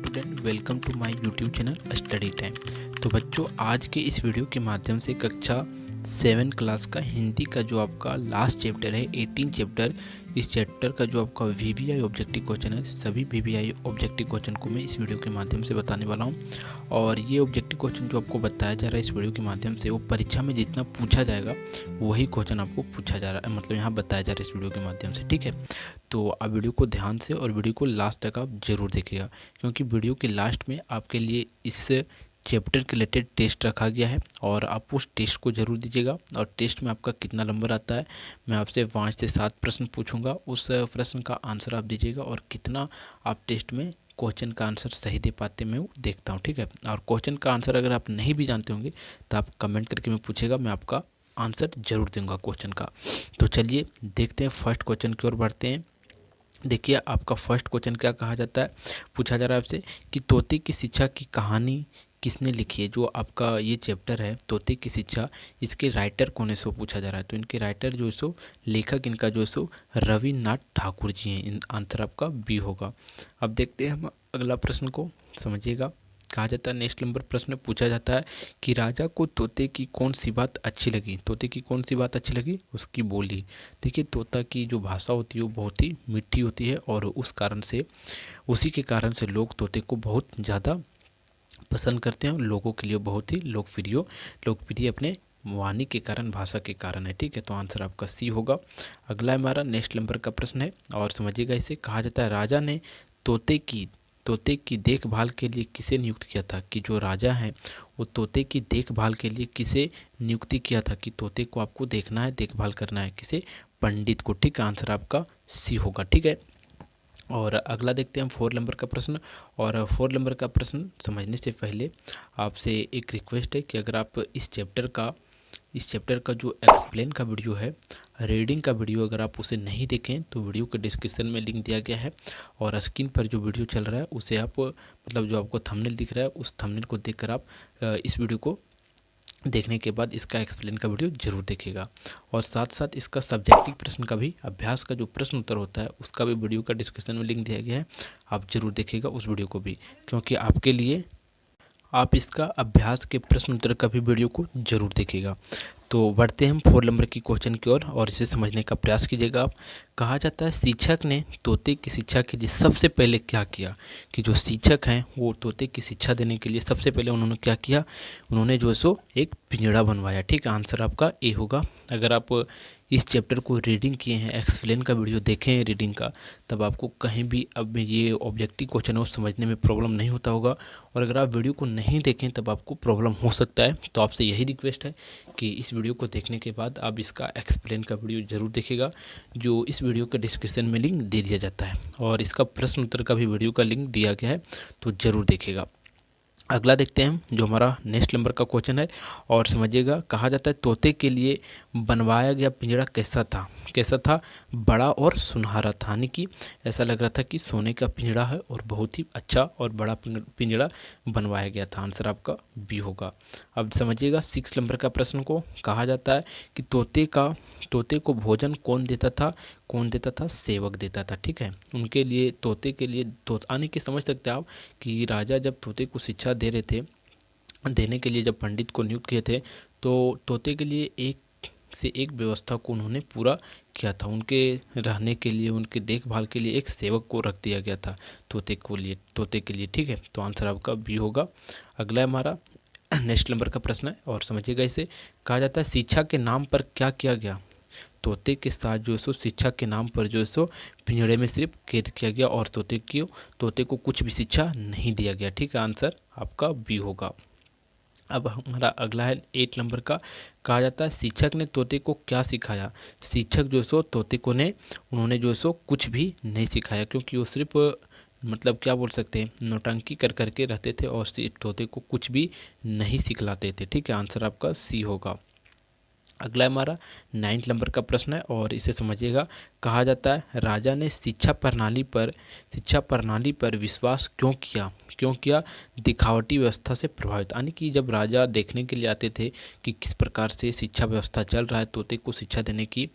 Student, welcome to my YouTube channel study time. तो बच्चों, आज के इस वीडियो के माध्यम से कक्षा 7 क्लास का हिंदी का जो आपका लास्ट चैप्टर है 18 चैप्टर, इस चैप्टर का जो आपका वीवीआई ऑब्जेक्टिव क्वेश्चन है, सभी वीवीआई ऑब्जेक्टिव क्वेश्चन को मैं इस वीडियो के माध्यम से बताने वाला हूं। और ये ऑब्जेक्टिव क्वेश्चन जो आपको बताया जा रहा है इस वीडियो के माध्यम से, वो परीक्षा में जितना पूछा जाएगा वही क्वेश्चन आपको पूछा जा रहा है, मतलब यहाँ बताया जा रहा है इस वीडियो के माध्यम से। ठीक है, तो आप वीडियो को ध्यान से और वीडियो को लास्ट तक आप जरूर देखिएगा, क्योंकि वीडियो के लास्ट में आपके लिए इस चैप्टर के रिलेटेड टेस्ट रखा गया है और आप उस टेस्ट को जरूर दीजिएगा। और टेस्ट में आपका कितना नंबर आता है, मैं आपसे 5 से 7 प्रश्न पूछूंगा, उस प्रश्न का आंसर आप दीजिएगा और कितना आप टेस्ट में क्वेश्चन का आंसर सही दे पाते मैं वो देखता हूँ। ठीक है, और क्वेश्चन का आंसर अगर आप नहीं भी जानते होंगे तो आप कमेंट करके मैं पूछेगा, मैं आपका आंसर जरूर दूंगा क्वेश्चन का। तो चलिए देखते हैं, फर्स्ट क्वेश्चन की ओर बढ़ते हैं। देखिए, आपका फर्स्ट क्वेश्चन क्या कहा जाता है, पूछा जा रहा है आपसे कि तोते की शिक्षा की कहानी किसने लिखी है। जो आपका ये चैप्टर है तोते की शिक्षा, इसके राइटर कौन है सो पूछा जा रहा है। तो इनके राइटर जो है सो, लेखक इनका जो है सो रविन्द्रनाथ ठाकुर जी हैं। आंसर आपका बी होगा। अब देखते हैं हम अगला प्रश्न को, समझिएगा। कहा जाता है, नेक्स्ट नंबर प्रश्न में पूछा जाता है कि राजा को तोते की कौन सी बात अच्छी लगी। तोते की कौन सी बात अच्छी लगी, उसकी बोली। देखिए, तोता की जो भाषा होती है वो बहुत ही मीठी होती है और उसी के कारण से लोग तोते को बहुत ज़्यादा पसंद करते हैं और लोगों के लिए बहुत ही लोकप्रिय अपने वाणी के कारण, भाषा के कारण है। ठीक है, तो आंसर आपका सी होगा। अगला हमारा नेक्स्ट नंबर का प्रश्न है और समझिएगा इसे। कहा जाता है, राजा ने तोते की देखभाल के लिए किसे नियुक्त किया था। कि जो राजा हैं वो तोते की देखभाल के लिए किसे नियुक्ति किया था, कि तोते को आपको देखना है, देखभाल करना है, किसे, पंडित को। ठीक है, आंसर आपका सी होगा। ठीक है, और अगला देखते हैं हम 4 नंबर का प्रश्न। और 4 नंबर का प्रश्न समझने से पहले आपसे एक रिक्वेस्ट है कि अगर आप इस चैप्टर का जो एक्सप्लेन का वीडियो है, रीडिंग का वीडियो, अगर आप उसे नहीं देखें तो वीडियो के डिस्क्रिप्शन में लिंक दिया गया है और स्क्रीन पर जो वीडियो चल रहा है उसे आप, मतलब जो आपको थंबनेल दिख रहा है उस थंबनेल को देखकर आप इस वीडियो को देखने के बाद इसका एक्सप्लेन का वीडियो जरूर देखिएगा। और साथ साथ इसका सब्जेक्टिव प्रश्न का भी, अभ्यास का जो प्रश्न उत्तर होता है उसका भी वीडियो का डिस्क्रिप्शन में लिंक दिया गया है, आप जरूर देखिएगा उस वीडियो को भी, क्योंकि आपके लिए आप इसका अभ्यास के प्रश्न उत्तर का भी वीडियो को जरूर देखिएगा। तो बढ़ते हैं हम 4 नंबर की क्वेश्चन की ओर और इसे समझने का प्रयास कीजिएगा आप। कहा जाता है, शिक्षक ने तोते की शिक्षा के लिए सबसे पहले क्या किया। कि जो शिक्षक हैं वो तोते की शिक्षा देने के लिए सबसे पहले उन्होंने क्या किया, उन्होंने जो है सो एक पिंजड़ा बनवाया। ठीक है, आंसर आपका ए होगा। अगर आप इस चैप्टर को रीडिंग किए हैं, एक्सप्लेन का वीडियो देखें हैं रीडिंग का, तब आपको कहीं भी अब ये ऑब्जेक्टिव क्वेश्चन है वो समझने में प्रॉब्लम नहीं होता होगा। और अगर आप वीडियो को नहीं देखें तब आपको प्रॉब्लम हो सकता है। तो आपसे यही रिक्वेस्ट है कि इस वीडियो को देखने के बाद आप इसका एक्सप्लेन का वीडियो जरूर देखिएगा, जो इस वीडियो के डिस्क्रिप्शन में लिंक दे दिया जाता है और इसका प्रश्न उत्तर का भी वीडियो का लिंक दिया गया है, तो ज़रूर देखिएगा। अगला देखते हैं हम, जो हमारा नेक्स्ट नंबर का क्वेश्चन है और समझिएगा। कहा जाता है, तोते के लिए बनवाया गया पिंजड़ा कैसा था, बड़ा और सुनहरा था। यानी कि ऐसा लग रहा था कि सोने का पिंजड़ा है और बहुत ही अच्छा और बड़ा पिंजड़ा बनवाया गया था। आंसर आपका बी होगा। अब समझिएगा 6 नंबर का प्रश्न को। कहा जाता है कि तोते को भोजन कौन देता था, सेवक देता था। ठीक है, उनके लिए, तोते के लिए, आने की समझ सकते हैं आप कि राजा जब तोते को शिक्षा दे रहे थे, देने के लिए जब पंडित को नियुक्त किए थे, तो तोते के लिए एक से एक व्यवस्था को उन्होंने पूरा किया था। उनके रहने के लिए, उनके देखभाल के लिए एक सेवक को रख दिया गया था तोते के लिए। ठीक है, तो आंसर आपका बी होगा। अगला हमारा नेक्स्ट नंबर का प्रश्न है और समझिएगा इसे। कहा जाता है, शिक्षा के नाम पर क्या किया गया। तोते के साथ जो है सो शिक्षा के नाम पर जो है सो पिंजड़े में सिर्फ कैद किया गया और तोते को कुछ भी शिक्षा नहीं दिया गया। ठीक है, आंसर आपका बी होगा। अब हमारा अगला है 8 नंबर का। कहा जाता है, शिक्षक ने तोते को क्या सिखाया। शिक्षक जो है सो तोते को उन्होंने जो है सो कुछ भी नहीं सिखाया, क्योंकि वो सिर्फ, मतलब क्या बोल सकते हैं, नौटंकी कर करके रहते थे और तोते को कुछ भी नहीं सिखलाते थे। ठीक है, आंसर आपका सी होगा। अगला हमारा 9 नंबर का प्रश्न है और इसे समझिएगा। कहा जाता है, राजा ने शिक्षा प्रणाली पर विश्वास क्यों किया, दिखावटी व्यवस्था से प्रभावित। यानी कि जब राजा देखने के लिए आते थे कि किस प्रकार से शिक्षा व्यवस्था चल रहा है तोते को शिक्षा देने की,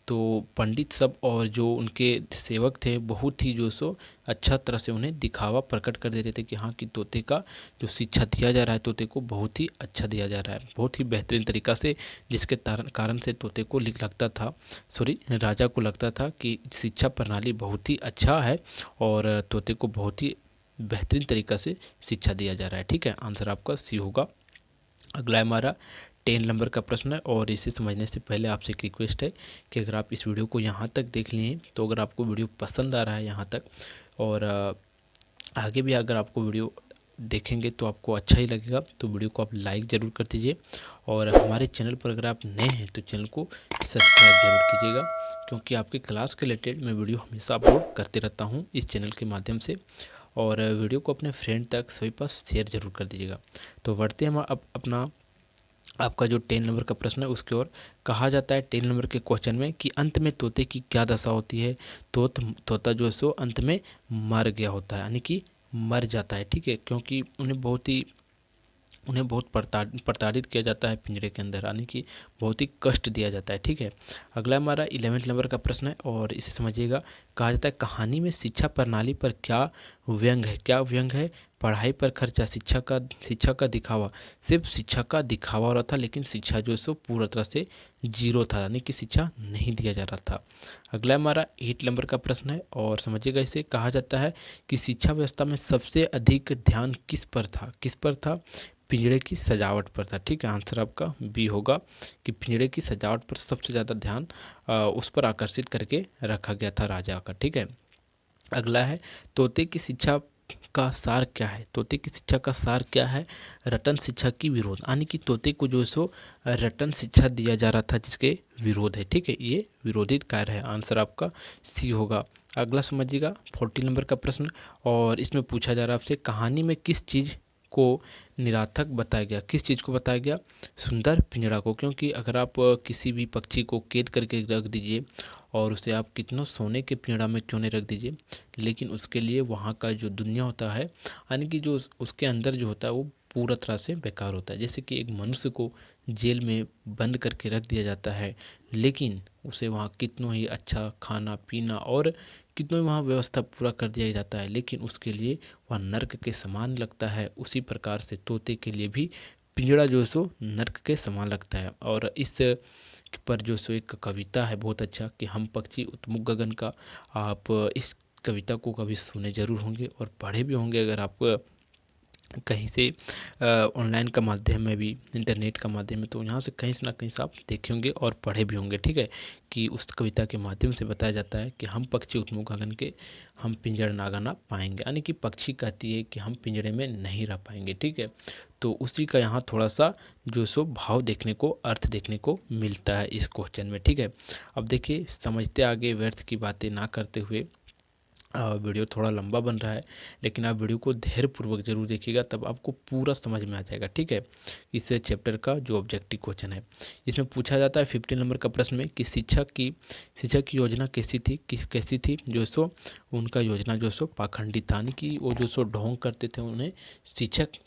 तो पंडित सब और जो उनके सेवक थे बहुत ही जो सो अच्छा तरह से उन्हें दिखावा प्रकट कर देते थे कि हाँ कि तोते का जो शिक्षा दिया जा रहा है तोते को बहुत ही अच्छा दिया जा रहा है, बहुत ही बेहतरीन तरीक़ा से, जिसके कारण से तोते को लगता था, राजा को लगता था कि शिक्षा प्रणाली बहुत ही अच्छा है और तोते को बहुत ही बेहतरीन तरीक़ा से शिक्षा दिया जा रहा है। ठीक है, आंसर आपका सी होगा। अगला हमारा 10 नंबर का प्रश्न है और इसे समझने से पहले आपसे एक रिक्वेस्ट है कि अगर आप इस वीडियो को यहाँ तक देख लिए तो अगर आपको वीडियो पसंद आ रहा है यहाँ तक और आगे भी अगर आपको वीडियो देखेंगे तो आपको अच्छा ही लगेगा तो वीडियो को आप लाइक ज़रूर कर दीजिए और हमारे चैनल पर अगर आप नए हैं तो चैनल को सब्सक्राइब जरूर कीजिएगा, क्योंकि आपके क्लास के रिलेटेड मैं वीडियो हमेशा अपलोड करते रहता हूँ इस चैनल के माध्यम से। और वीडियो को अपने फ्रेंड तक सभी पास शेयर जरूर कर दीजिएगा। तो बढ़ते हैं हम अपना आपका जो 10 नंबर का प्रश्न है उसकी ओर। कहा जाता है 10 नंबर के क्वेश्चन में कि अंत में तोते की क्या दशा होती है। तोता जो है सो अंत में मर गया होता है, यानी कि मर जाता है। ठीक है, क्योंकि उन्हें बहुत प्रताड़ित किया जाता है पिंजरे के अंदर, यानी कि बहुत ही कष्ट दिया जाता है। ठीक है, अगला हमारा 11 नंबर का प्रश्न है और इसे समझिएगा। कहा जाता है कहानी में शिक्षा प्रणाली पर क्या व्यंग है। क्या व्यंग है? पढ़ाई पर खर्चा, शिक्षा का दिखावा। सिर्फ शिक्षा का दिखावा हो रहा था, लेकिन शिक्षा जो है सो पूरा तरह से जीरो था, यानी कि शिक्षा नहीं दिया जा रहा था। अगला हमारा 8 नंबर का प्रश्न है और समझिएगा इसे। कहा जाता है कि शिक्षा व्यवस्था में सबसे अधिक ध्यान किस पर था? पिंजड़े की सजावट पर था। ठीक है, आंसर आपका बी होगा कि पिंजड़े की सजावट पर सबसे ज़्यादा ध्यान उस पर आकर्षित करके रखा गया था राजा का। ठीक है, अगला है तोते की शिक्षा का सार क्या है। तोते की शिक्षा का सार क्या है? रटन शिक्षा की विरोध, यानी कि तोते को जो सो रटन शिक्षा दिया जा रहा था जिसके विरोध है। ठीक है, ये विरोधित कार्य है, आंसर आपका सी होगा। अगला समझिएगा 40 नंबर का प्रश्न और इसमें पूछा जा रहा है आपसे कहानी में किस चीज़ को निरार्थक बताया गया। किस चीज़ को बताया गया? सुंदर पिंजड़ा को, क्योंकि अगर आप किसी भी पक्षी को कैद करके रख दीजिए और उसे आप कितनों सोने के पिंजड़ा में क्यों नहीं रख दीजिए, लेकिन उसके लिए वहाँ का जो दुनिया होता है, यानी कि जो उसके अंदर जो होता है वो पूरा तरह से बेकार होता है। जैसे कि एक मनुष्य को जेल में बंद करके रख दिया जाता है, लेकिन उसे वहाँ कितनों ही अच्छा खाना पीना और कितनों ही वहाँ व्यवस्था पूरा कर दिया जाता है, लेकिन उसके लिए वह नर्क के समान लगता है। उसी प्रकार से तोते के लिए भी पिंजड़ा जो सो नर्क के समान लगता है। और इस पर जो सो एक कविता है बहुत अच्छा कि हम पक्षी उत्मुख गगन का। आप इस कविता को कभी सुने जरूर होंगे और पढ़े भी होंगे अगर आप कहीं से ऑनलाइन का माध्यम में भी, इंटरनेट का माध्यम में, तो यहाँ से कहीं से ना कहीं से आप देखे होंगे और पढ़े भी होंगे। ठीक है, कि उस कविता के माध्यम से बताया जाता है कि हम पक्षी उत्मुख गगन के, हम पिंजड़ ना ना पाएंगे, यानी कि पक्षी कहती है कि हम पिंजड़े में नहीं रह पाएंगे। ठीक है, तो उसी का यहाँ थोड़ा सा जो सो भाव देखने को, अर्थ देखने को मिलता है इस क्वेश्चन में। ठीक है, अब देखिए समझते आगे, व्यर्थ की बातें ना करते हुए। वीडियो थोड़ा लंबा बन रहा है, लेकिन आप वीडियो को धैर्यपूर्वक जरूर देखिएगा, तब आपको पूरा समझ में आ जाएगा। ठीक है, इस चैप्टर का जो ऑब्जेक्टिव क्वेश्चन है इसमें पूछा जाता है 15 नंबर का प्रश्न में कि शिक्षा की योजना कैसी थी। जो सो उनका योजना जो सो पाखंडी था, यानी कि वो जो सो ढोंग करते थे, उन्हें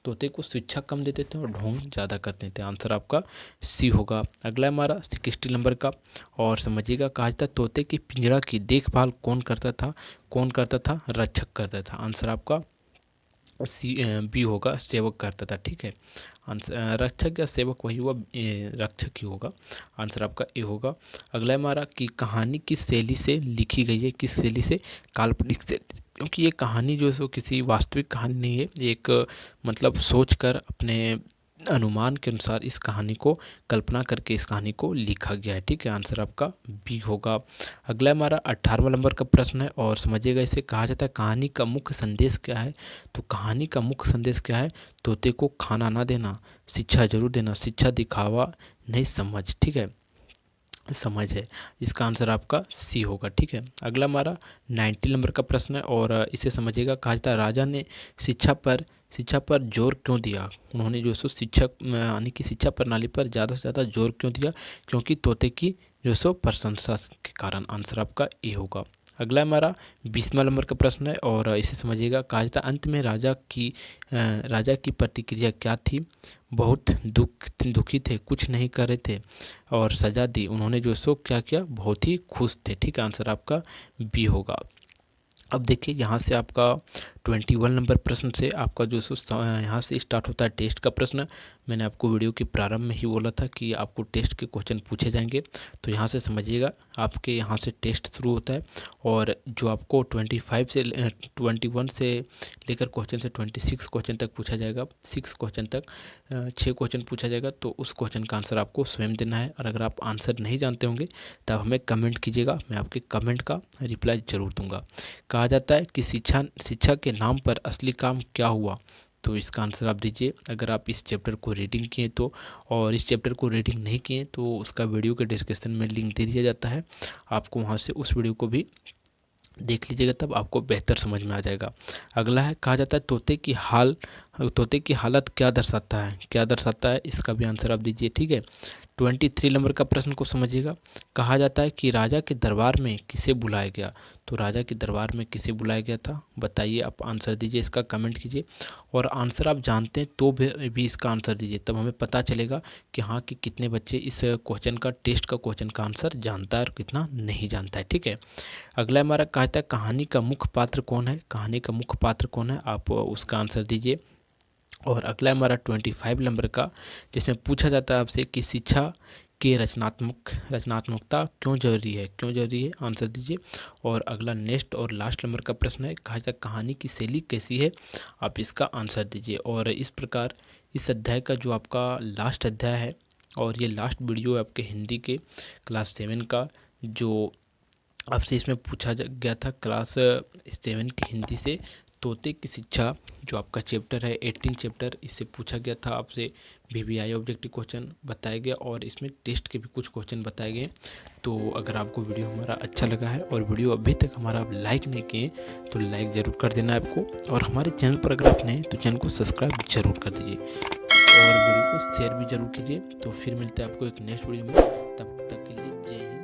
तोते को शिक्षा कम देते थे और ढोंग ज़्यादा करते थे। आंसर आपका सी होगा। अगला हमारा 60 नंबर का और समझिएगा। कहा जाता है तोते की पिंजड़ा की देखभाल कौन करता था? रक्षक करता था। आंसर आपका सी बी होगा, सेवक करता था। ठीक है, आंसर रक्षक या सेवक वही हुआ, रक्षक ही होगा। आंसर आपका ए होगा। अगला हमारा कि कहानी किस शैली से लिखी गई है। किस शैली से? काल्पनिक से, क्योंकि ये कहानी जो है सो किसी वास्तविक कहानी नहीं है, एक मतलब सोच कर अपने अनुमान के अनुसार इस कहानी को कल्पना करके इस कहानी को लिखा गया है। ठीक है, आंसर आपका बी होगा। अगला हमारा 18वां नंबर का प्रश्न है और समझिएगा इसे। कहा जाता है कहानी का मुख्य संदेश क्या है। तो कहानी का मुख्य संदेश क्या है? तोते को खाना ना देना, शिक्षा जरूर देना, शिक्षा दिखावा नहीं समझ। ठीक है, समझ है, इसका आंसर आपका सी होगा। ठीक है, अगला हमारा 90 नंबर का प्रश्न है और इसे समझिएगा। कहा जाता है राजा ने शिक्षा पर जोर क्यों दिया। उन्होंने जो सो शिक्षक यानी कि शिक्षा प्रणाली पर ज़्यादा से ज़्यादा जोर क्यों दिया? क्योंकि तोते की जो सो प्रशंसा के कारण। आंसर आपका ए होगा। अगला हमारा 20वां नंबर का प्रश्न है और इसे समझिएगा। कहा जाता है अंत में राजा की प्रतिक्रिया क्या थी? बहुत दुखी थे, कुछ नहीं कर रहे थे और सजा दी। उन्होंने जो सो क्या किया? बहुत ही खुश थे। ठीक है, आंसर आपका बी होगा। अब देखिए यहाँ से आपका 21 नंबर प्रश्न से आपका जो यहाँ से स्टार्ट होता है टेस्ट का प्रश्न। मैंने आपको वीडियो के प्रारंभ में ही बोला था कि आपको टेस्ट के क्वेश्चन पूछे जाएंगे, तो यहाँ से समझिएगा आपके यहाँ से टेस्ट शुरू होता है और जो आपको 21 से लेकर क्वेश्चन से 26 क्वेश्चन तक पूछा जाएगा। 6 क्वेश्चन तक 6 क्वेश्चन पूछा जाएगा, तो उस क्वेश्चन का आंसर आपको स्वयं देना है। और अगर आप आंसर नहीं जानते होंगे तब हमें कमेंट कीजिएगा, मैं आपके कमेंट का रिप्लाई ज़रूर दूंगा। कहा जाता है कि शिक्षा के नाम पर असली काम क्या हुआ? तो इसका आंसर आप दीजिए अगर आप इस चैप्टर को रीडिंग किए तो, और इस चैप्टर को रीडिंग नहीं किए तो उसका वीडियो के डिस्क्रिप्शन में लिंक दे दिया जाता है, आपको वहां से उस वीडियो को भी देख लीजिएगा, तब आपको बेहतर समझ में आ जाएगा। अगला है, कहा जाता है तोते की हालत क्या दर्शाता है? इसका भी आंसर आप दीजिए। ठीक है, 23 नंबर का प्रश्न को समझिएगा। कहा जाता है कि राजा के दरबार में किसे बुलाया गया? तो राजा के दरबार में किसे बुलाया गया था? बताइए, आप आंसर दीजिए, इसका कमेंट कीजिए। और आंसर आप जानते हैं तो भी इसका आंसर दीजिए, तब हमें पता चलेगा कि हाँ कि कितने बच्चे इस क्वेश्चन का टेस्ट का क्वेश्चन का आंसर जानता है और कितना नहीं जानता है। ठीक है, अगला हमारा कहा जाता है कहानी का मुख्य पात्र कौन है? कहानी का मुख्य पात्र कौन है? आप उसका आंसर दीजिए। और अगला हमारा 25 नंबर का, जिसमें पूछा जाता है आपसे कि शिक्षा के रचनात्मकता क्यों जरूरी है? आंसर दीजिए। और अगला नेक्स्ट और लास्ट नंबर का प्रश्न है, कहा जाता है कहानी की शैली कैसी है? आप इसका आंसर दीजिए। और इस प्रकार इस अध्याय का जो आपका लास्ट अध्याय है और ये लास्ट वीडियो है आपके हिंदी के क्लास 7 का, जो आपसे इसमें पूछा गया था क्लास 7 की हिंदी से तोते की शिक्षा, जो आपका चैप्टर है 18 चैप्टर, इससे पूछा गया था आपसे। VVI ऑब्जेक्टिव क्वेश्चन बताए गए और इसमें टेस्ट के भी कुछ क्वेश्चन बताए गए। तो अगर आपको वीडियो हमारा अच्छा लगा है और वीडियो अभी तक हमारा आप लाइक नहीं किए तो लाइक ज़रूर कर देना है आपको, और हमारे चैनल पर अगर आप नए हैं तो चैनल को सब्सक्राइब जरूर कर दीजिए और वीडियो को शेयर भी जरूर कीजिए। तो फिर मिलते हैं आपको एक नेक्स्ट वीडियो में, तब तक के लिए जय हिंद।